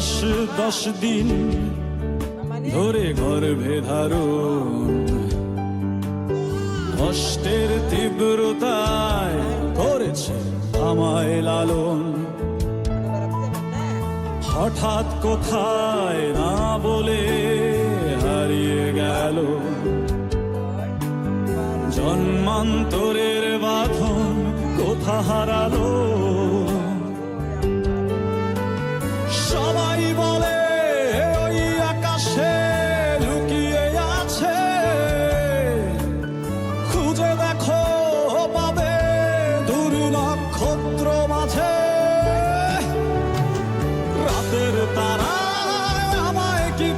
মাস 10 দিন ধরে গর্ভে ধারণ, কষ্টের তীব্রতায় করেছে আমায় লালন। হঠাৎ কোথায় না বলে হারিয়ে গেল, জন্মান্তরের বাঁধন কোথা হারালো। সবাই বলে ওই আকাশে লুকিয়ে আছে, খুঁজে দেখো পাবে দূর নক্ষত্র মাঝে। রাতের তারা আমায় কি